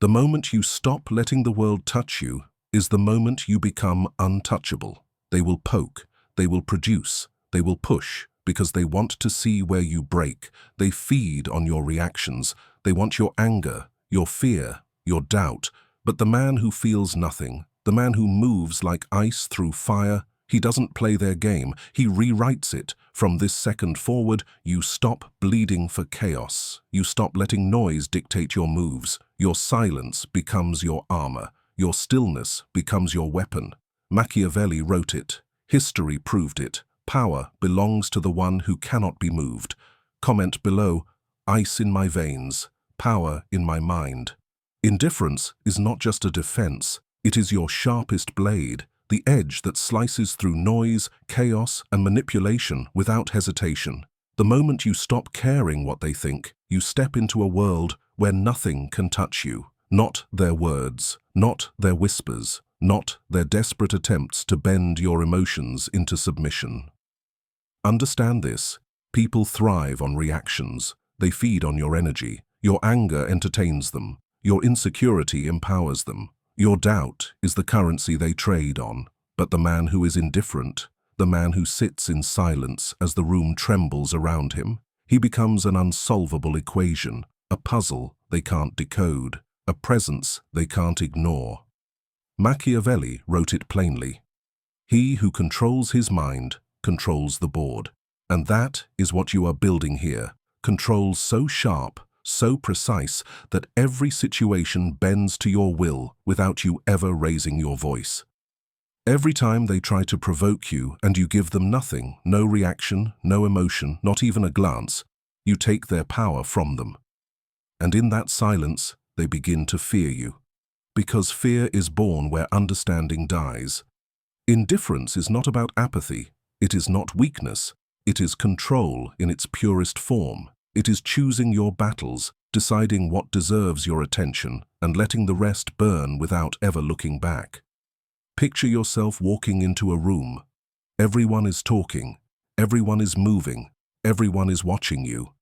The moment you stop letting the world touch you is the moment you become untouchable. They will poke, they will produce, they will push, because they want to see where you break. They feed on your reactions. They want your anger, your fear, your doubt. But the man who feels nothing, the man who moves like ice through fire, he doesn't play their game, he rewrites it. From this second forward, you stop bleeding for chaos. You stop letting noise dictate your moves. Your silence becomes your armor. Your stillness becomes your weapon. Machiavelli wrote it. History proved it. Power belongs to the one who cannot be moved. Comment below, ice in my veins, power in my mind. Indifference is not just a defense, it is your sharpest blade, the edge that slices through noise, chaos, and manipulation without hesitation. The moment you stop caring what they think, you step into a world where nothing can touch you. Not their words, not their whispers, not their desperate attempts to bend your emotions into submission. Understand this. People thrive on reactions. They feed on your energy. Your anger entertains them. Your insecurity empowers them. Your doubt is the currency they trade on. But the man who is indifferent, the man who sits in silence as the room trembles around him, he becomes an unsolvable equation, a puzzle they can't decode, a presence they can't ignore. Machiavelli wrote it plainly. He who controls his mind controls the board. And that is what you are building here. Control so sharp, so precise, that every situation bends to your will without you ever raising your voice. Every time they try to provoke you and you give them nothing, no reaction, no emotion, not even a glance, you take their power from them. And in that silence, they begin to fear you. Because fear is born where understanding dies. Indifference is not about apathy. It is not weakness. It is control in its purest form. It is choosing your battles, deciding what deserves your attention, and letting the rest burn without ever looking back. Picture yourself walking into a room. Everyone is talking. Everyone is moving. Everyone is watching you.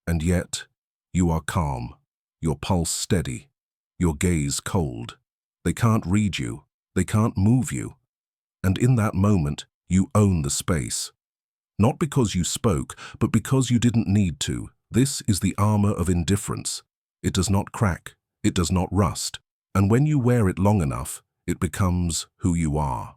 And yet, you are calm, your pulse steady, your gaze cold. They can't read you. They can't move you. And in that moment, you own the space. Not because you spoke, but because you didn't need to. This is the armor of indifference. It does not crack. It does not rust. And when you wear it long enough, it becomes who you are.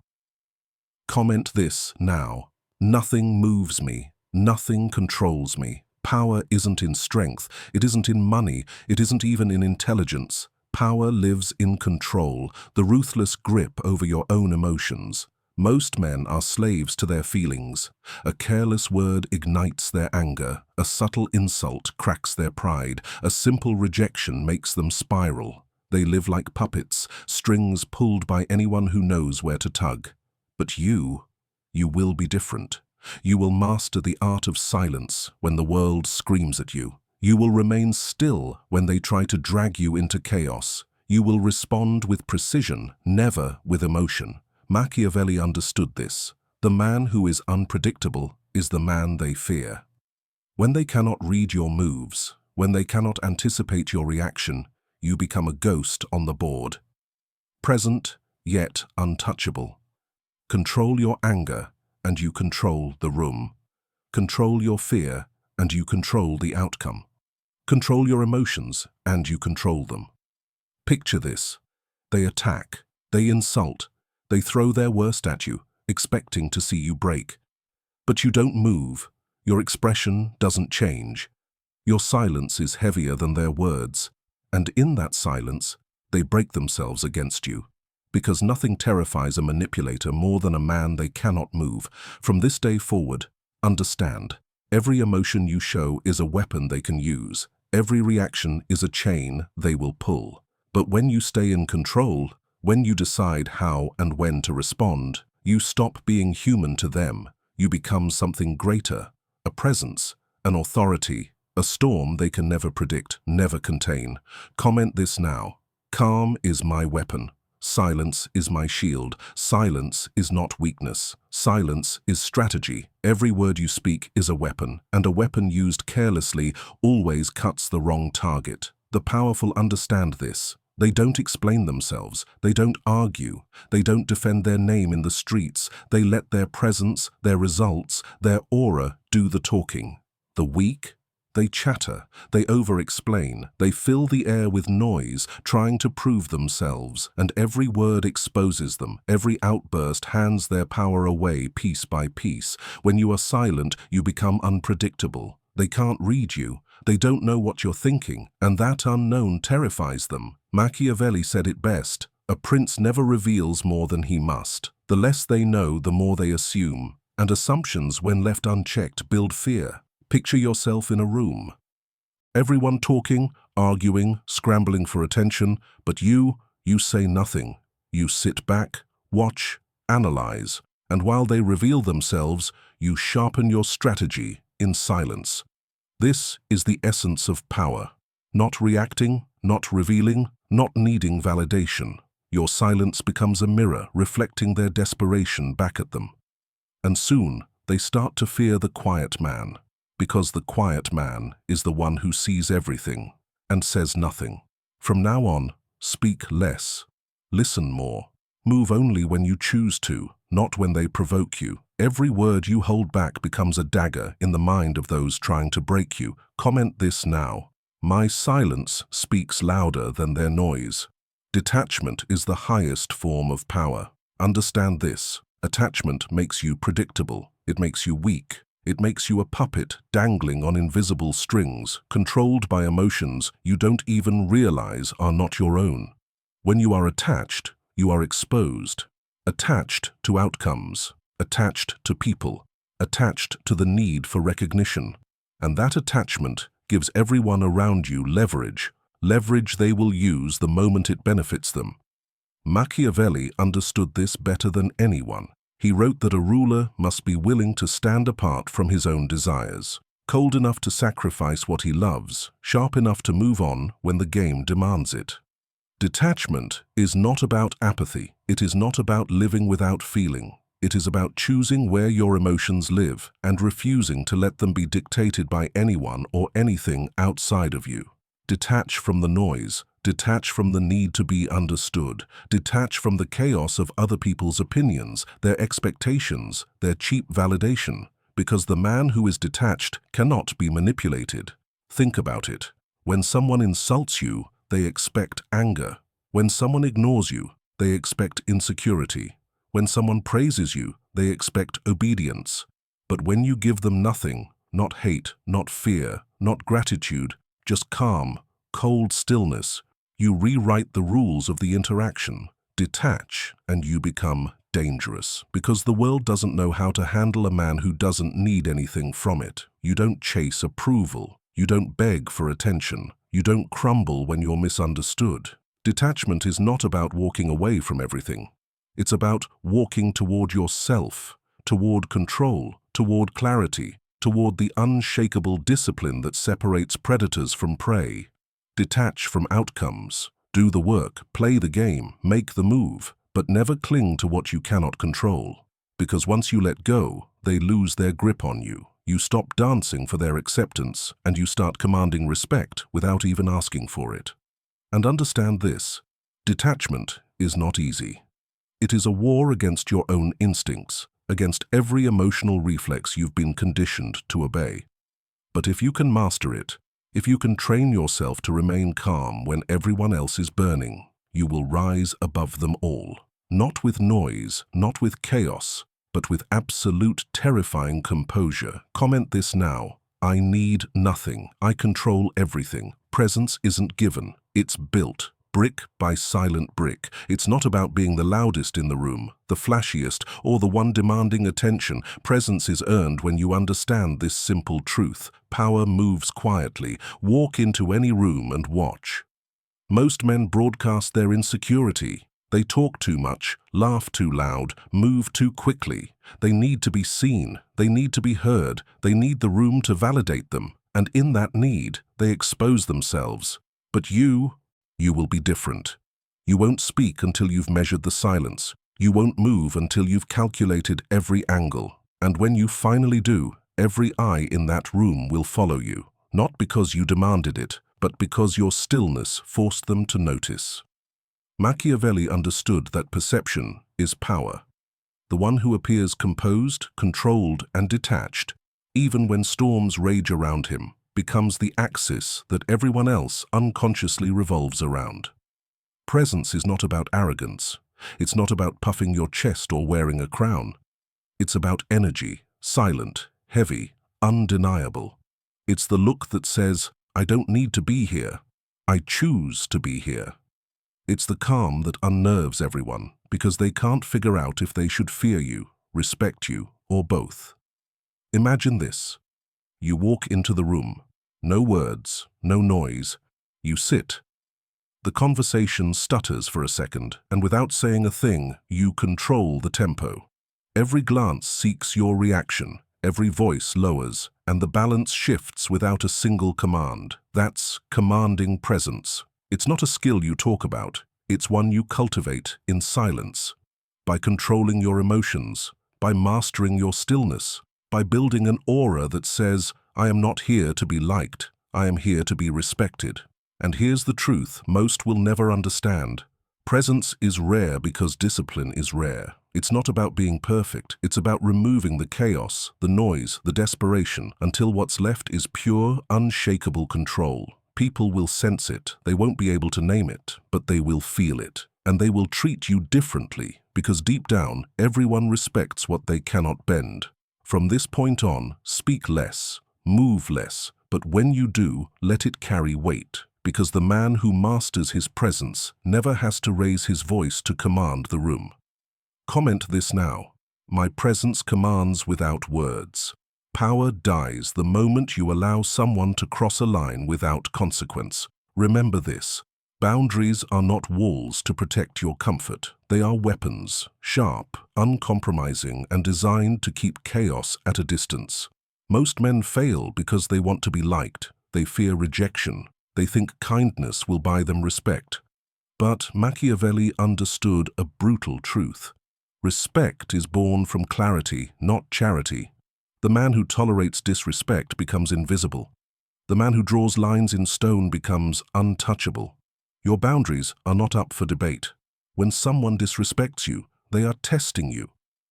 Comment this now. Nothing moves me. Nothing controls me. Power isn't in strength. It isn't in money. It isn't even in intelligence. Power lives in control, the ruthless grip over your own emotions. Most men are slaves to their feelings. A careless word ignites their anger. A subtle insult cracks their pride. A simple rejection makes them spiral. They live like puppets, strings pulled by anyone who knows where to tug. But you will be different. You will master the art of silence when the world screams at you. You will remain still when they try to drag you into chaos. You will respond with precision, never with emotion. Machiavelli understood this. The man who is unpredictable is the man they fear. When they cannot read your moves, when they cannot anticipate your reaction, you become a ghost on the board. Present, yet untouchable. Control your anger, and you control the room. Control your fear, and you control the outcome. Control your emotions, and you control them. Picture this. They attack, they insult, they throw their worst at you, expecting to see you break. But you don't move. Your expression doesn't change. Your silence is heavier than their words. And in that silence, they break themselves against you. Because nothing terrifies a manipulator more than a man they cannot move. From this day forward, understand. Every emotion you show is a weapon they can use. Every reaction is a chain they will pull. But when you stay in control, when you decide how and when to respond, you stop being human to them. You become something greater, a presence, an authority, a storm they can never predict, never contain. Comment this now. Calm is my weapon. Silence is my shield. Silence is not weakness. Silence is strategy. Every word you speak is a weapon, and a weapon used carelessly always cuts the wrong target. The powerful understand this. They don't explain themselves, they don't argue, they don't defend their name in the streets, they let their presence, their results, their aura do the talking. The weak? They chatter, they over-explain, they fill the air with noise, trying to prove themselves, and every word exposes them, every outburst hands their power away piece by piece. When you are silent, you become unpredictable. They can't read you, they don't know what you're thinking, and that unknown terrifies them. Machiavelli said it best, "A prince never reveals more than he must. The less they know, the more they assume, and assumptions, when left unchecked, build fear." Picture yourself in a room. Everyone talking, arguing, scrambling for attention, but you say nothing. You sit back, watch, analyze, and while they reveal themselves, you sharpen your strategy in silence. This is the essence of power. Not reacting, not revealing, not needing validation. Your silence becomes a mirror reflecting their desperation back at them. And soon, they start to fear the quiet man. Because the quiet man is the one who sees everything and says nothing. From now on, speak less, listen more, move only when you choose to, not when they provoke you. Every word you hold back becomes a dagger in the mind of those trying to break you. Comment this now. My silence speaks louder than their noise. Detachment is the highest form of power. Understand this. Attachment makes you predictable. It makes you weak. It makes you a puppet dangling on invisible strings, controlled by emotions you don't even realize are not your own. When you are attached, you are exposed. Attached to outcomes, attached to people, attached to the need for recognition. And that attachment gives everyone around you leverage they will use the moment it benefits them. Machiavelli understood this better than anyone. He wrote that a ruler must be willing to stand apart from his own desires, cold enough to sacrifice what he loves, sharp enough to move on when the game demands it. Detachment is not about apathy. It is not about living without feeling. It is about choosing where your emotions live and refusing to let them be dictated by anyone or anything outside of you. Detach from the noise. Detach from the need to be understood. Detach from the chaos of other people's opinions, their expectations, their cheap validation. Because the man who is detached cannot be manipulated. Think about it. When someone insults you, they expect anger. When someone ignores you, they expect insecurity. When someone praises you, they expect obedience. But when you give them nothing, not hate, not fear, not gratitude, just calm, cold stillness, you rewrite the rules of the interaction. Detach, and you become dangerous. Because the world doesn't know how to handle a man who doesn't need anything from it. You don't chase approval. You don't beg for attention. You don't crumble when you're misunderstood. Detachment is not about walking away from everything. It's about walking toward yourself, toward control, toward clarity, toward the unshakable discipline that separates predators from prey. Detach from outcomes. Do the work, play the game, make the move, but never cling to what you cannot control. Because once you let go, they lose their grip on you. You stop dancing for their acceptance, and you start commanding respect without even asking for it. And understand this, detachment is not easy. It is a war against your own instincts, against every emotional reflex you've been conditioned to obey. But if you can master it, if you can train yourself to remain calm when everyone else is burning, you will rise above them all. Not with noise, not with chaos, but with absolute terrifying composure. Comment this now. I need nothing. I control everything. Presence isn't given. It's built. Brick by silent brick. It's not about being the loudest in the room, the flashiest, or the one demanding attention. Presence is earned when you understand this simple truth. Power moves quietly. Walk into any room and watch. Most men broadcast their insecurity. They talk too much, laugh too loud, move too quickly. They need to be seen. They need to be heard. They need the room to validate them. And in that need, they expose themselves. But you will be different. You won't speak until you've measured the silence. You won't move until you've calculated every angle. And when you finally do, every eye in that room will follow you. Not because you demanded it, but because your stillness forced them to notice. Machiavelli understood that perception is power. The one who appears composed, controlled, and detached, even when storms rage around him, becomes the axis that everyone else unconsciously revolves around. Presence is not about arrogance. It's not about puffing your chest or wearing a crown. It's about energy, silent, heavy, undeniable. It's the look that says, I don't need to be here. I choose to be here. It's the calm that unnerves everyone because they can't figure out if they should fear you, respect you, or both. Imagine this. You walk into the room. No words, no noise. You sit. The conversation stutters for a second, and without saying a thing, you control the tempo. Every glance seeks your reaction, every voice lowers, and the balance shifts without a single command. That's commanding presence. It's not a skill you talk about, it's one you cultivate in silence. By controlling your emotions, by mastering your stillness, by building an aura that says, I am not here to be liked, I am here to be respected. And here's the truth most will never understand. Presence is rare because discipline is rare. It's not about being perfect, it's about removing the chaos, the noise, the desperation, until what's left is pure, unshakable control. People will sense it, they won't be able to name it, but they will feel it. And they will treat you differently, because deep down, everyone respects what they cannot bend. From this point on, speak less, move less, but when you do, let it carry weight. Because the man who masters his presence never has to raise his voice to command the room. Comment this now. My presence commands without words. Power dies the moment you allow someone to cross a line without consequence. Remember this. Boundaries are not walls to protect your comfort. They are weapons, sharp, uncompromising, and designed to keep chaos at a distance. Most men fail because they want to be liked. They fear rejection. They think kindness will buy them respect. But Machiavelli understood a brutal truth. Respect is born from clarity, not charity. The man who tolerates disrespect becomes invisible. The man who draws lines in stone becomes untouchable. Your boundaries are not up for debate. When someone disrespects you, they are testing you.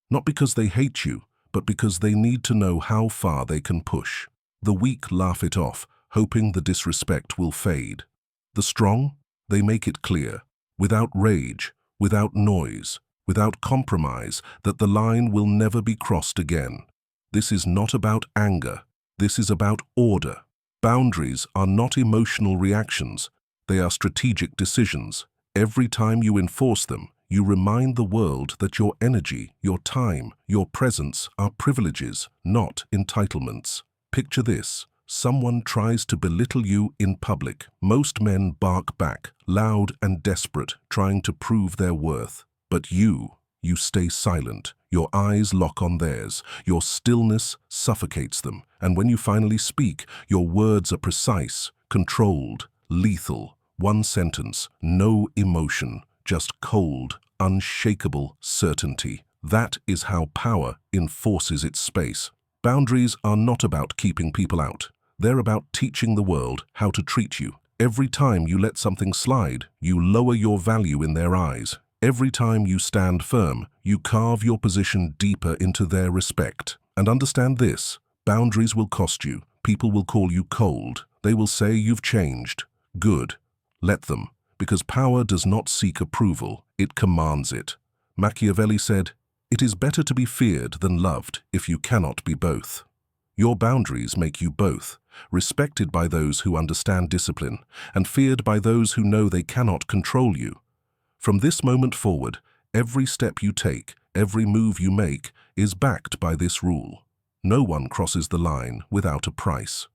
Not because they hate you, but because they need to know how far they can push. The weak laugh it off, hoping the disrespect will fade. The strong, they make it clear, without rage, without noise, without compromise, that the line will never be crossed again. This is not about anger. This is about order. Boundaries are not emotional reactions. They are strategic decisions. Every time you enforce them, you remind the world that your energy, your time, your presence are privileges, not entitlements. Picture this. Someone tries to belittle you in public. Most men bark back, loud and desperate, trying to prove their worth. But you stay silent. Your eyes lock on theirs. Your stillness suffocates them. And when you finally speak, your words are precise, controlled, lethal. One sentence, no emotion, just cold, unshakable certainty. That is how power enforces its space. Boundaries are not about keeping people out. They're about teaching the world how to treat you. Every time you let something slide, you lower your value in their eyes. Every time you stand firm, you carve your position deeper into their respect. And understand this, boundaries will cost you. People will call you cold. They will say you've changed. Good. Let them. Because power does not seek approval, it commands it. Machiavelli said, "It is better to be feared than loved if you cannot be both." Your boundaries make you both, respected by those who understand discipline, and feared by those who know they cannot control you. From this moment forward, every step you take, every move you make, is backed by this rule. No one crosses the line without a price.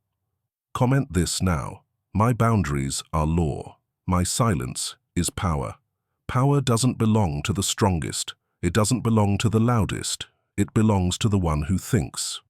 Comment this now. My boundaries are law. My silence is power. Power doesn't belong to the strongest. It doesn't belong to the loudest. It belongs to the one who thinks.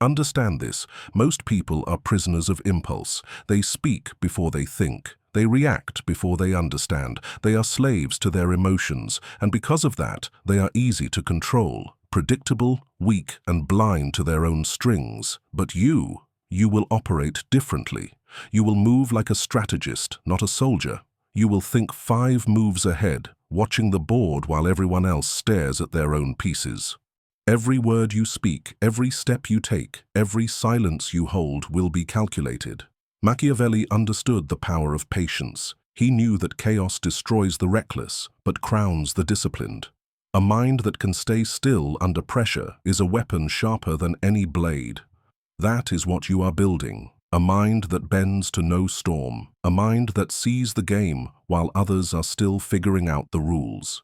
Understand this. Most people are prisoners of impulse. They speak before they think. They react before they understand. They are slaves to their emotions, and because of that, they are easy to control, predictable, weak, and blind to their own strings. But you will operate differently. You will move like a strategist, not a soldier. You will think 5 moves ahead, watching the board while everyone else stares at their own pieces. Every word you speak, every step you take, every silence you hold will be calculated. Machiavelli understood the power of patience. He knew that chaos destroys the reckless, but crowns the disciplined. A mind that can stay still under pressure is a weapon sharper than any blade. That is what you are building. A mind that bends to no storm. A mind that sees the game while others are still figuring out the rules.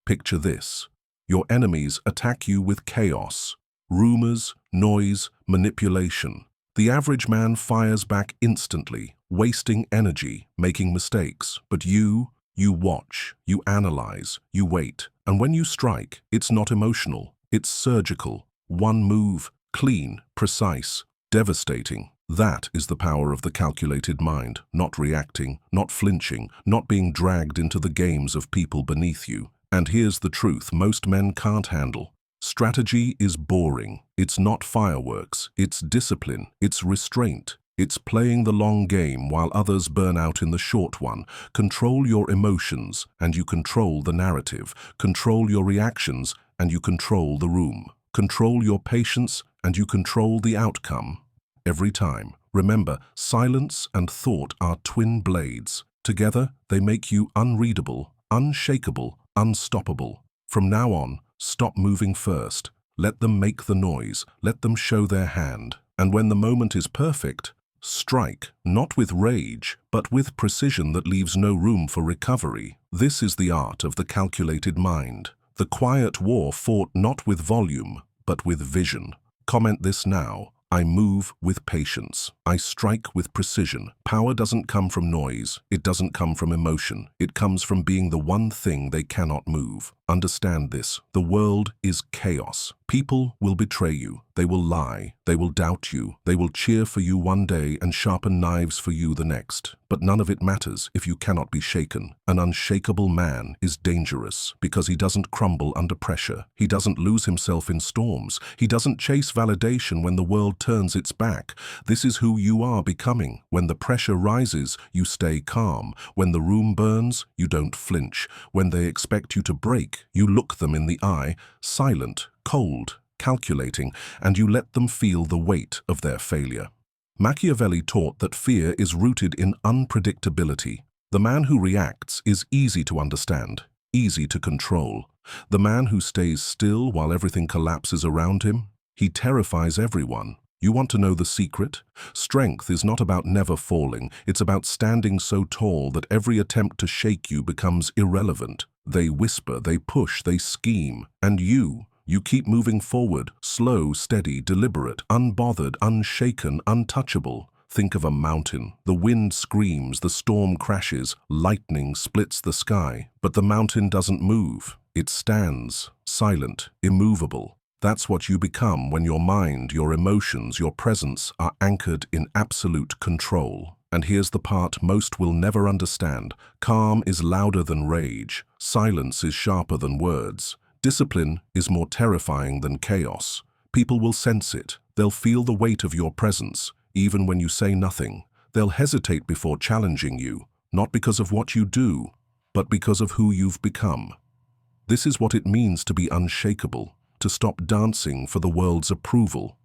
Picture this. Your enemies attack you with chaos. Rumors, noise, manipulation. The average man fires back instantly, wasting energy, making mistakes. But you watch, you analyze, you wait. And when you strike, it's not emotional, it's surgical. One move, clean, precise, devastating. That is the power of the calculated mind, not reacting, not flinching, not being dragged into the games of people beneath you. And here's the truth most men can't handle. Strategy is boring. It's not fireworks. It's discipline. It's restraint. It's playing the long game while others burn out in the short one. Control your emotions and you control the narrative. Control your reactions and you control the room. Control your patience and you control the outcome. Every time, remember, silence and thought are twin blades. Together, they make you unreadable, unshakable, unstoppable. From now on, stop moving first. Let them make the noise. Let them show their hand. And when the moment is perfect, strike, not with rage, but with precision that leaves no room for recovery. This is the art of the calculated mind. The quiet war fought not with volume, but with vision. Comment this now. I move with patience. I strike with precision. Power doesn't come from noise. It doesn't come from emotion. It comes from being the one thing they cannot move. Understand this. The world is chaos. People will betray you. They will lie. They will doubt you. They will cheer for you one day and sharpen knives for you the next. But none of it matters if you cannot be shaken. An unshakable man is dangerous because he doesn't crumble under pressure. He doesn't lose himself in storms. He doesn't chase validation when the world turns its back. This is who you are becoming. When the pressure rises, you stay calm. When the room burns, you don't flinch. When they expect you to break, you look them in the eye, silent, cold, calculating, and you let them feel the weight of their failure. Machiavelli taught that fear is rooted in unpredictability. The man who reacts is easy to understand, easy to control. The man who stays still while everything collapses around him, he terrifies everyone. You want to know the secret? Strength is not about never falling. It's about standing so tall that every attempt to shake you becomes irrelevant. They whisper, they push, they scheme. And you keep moving forward, slow, steady, deliberate, unbothered, unshaken, untouchable. Think of a mountain. The wind screams, the storm crashes, lightning splits the sky. But the mountain doesn't move. It stands, silent, immovable. That's what you become when your mind, your emotions, your presence are anchored in absolute control. And here's the part most will never understand. Calm is louder than rage. Silence is sharper than words. Discipline is more terrifying than chaos. People will sense it. They'll feel the weight of your presence, even when you say nothing. They'll hesitate before challenging you, not because of what you do, but because of who you've become. This is what it means to be unshakable. To stop dancing for the world's approval,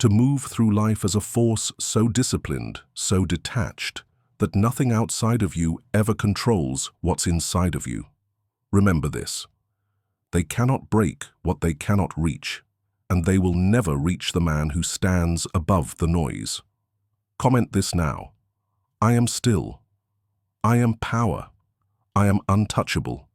to move through life as a force so disciplined, so detached, that nothing outside of you ever controls what's inside of you. Remember this. They cannot break what they cannot reach, and they will never reach the man who stands above the noise. Comment this now. I am still. I am power. I am untouchable.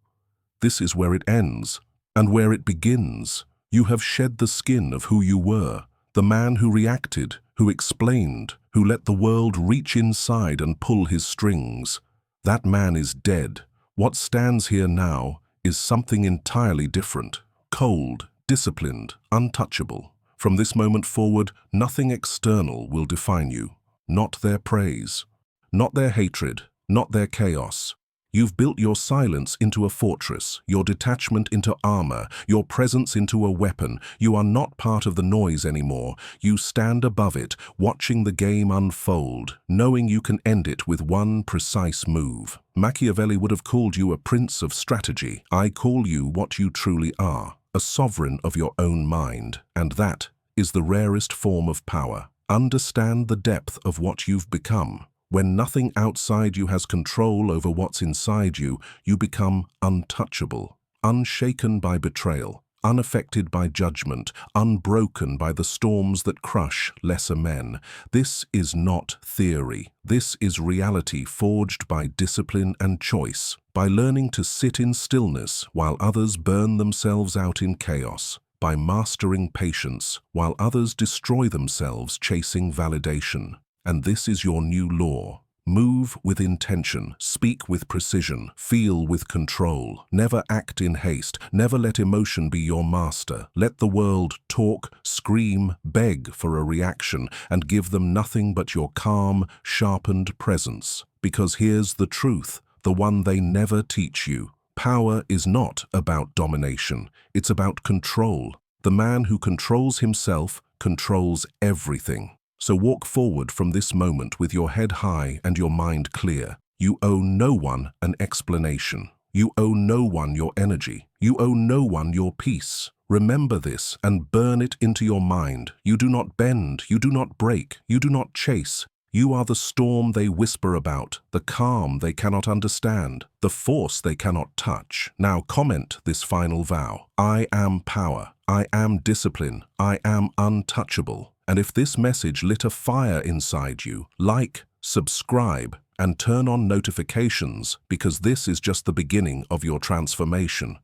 This is where it ends, and where it begins. You have shed the skin of who you were, the man who reacted, who explained, who let the world reach inside and pull his strings. That man is dead. What stands here now is something entirely different, cold, disciplined, untouchable. From this moment forward, nothing external will define you. Not their praise, not their hatred, not their chaos. You've built your silence into a fortress, your detachment into armor, your presence into a weapon. You are not part of the noise anymore. You stand above it, watching the game unfold, knowing you can end it with one precise move. Machiavelli would have called you a prince of strategy. I call you what you truly are, a sovereign of your own mind. And that is the rarest form of power. Understand the depth of what you've become. When nothing outside you has control over what's inside you, you become untouchable, unshaken by betrayal, unaffected by judgment, unbroken by the storms that crush lesser men. This is not theory. This is reality forged by discipline and choice, by learning to sit in stillness while others burn themselves out in chaos, by mastering patience while others destroy themselves chasing validation. And this is your new law. Move with intention, speak with precision, feel with control. Never act in haste, never let emotion be your master. Let the world talk, scream, beg for a reaction, and give them nothing but your calm, sharpened presence. Because here's the truth, the one they never teach you. Power is not about domination, it's about control. The man who controls himself controls everything. So walk forward from this moment with your head high and your mind clear. You owe no one an explanation. You owe no one your energy. You owe no one your peace. Remember this and burn it into your mind. You do not bend, you do not break, you do not chase. You are the storm they whisper about, the calm they cannot understand, the force they cannot touch. Now comment this final vow. I am power. I am discipline. I am untouchable. And if this message lit a fire inside you, like, subscribe, and turn on notifications, because this is just the beginning of your transformation.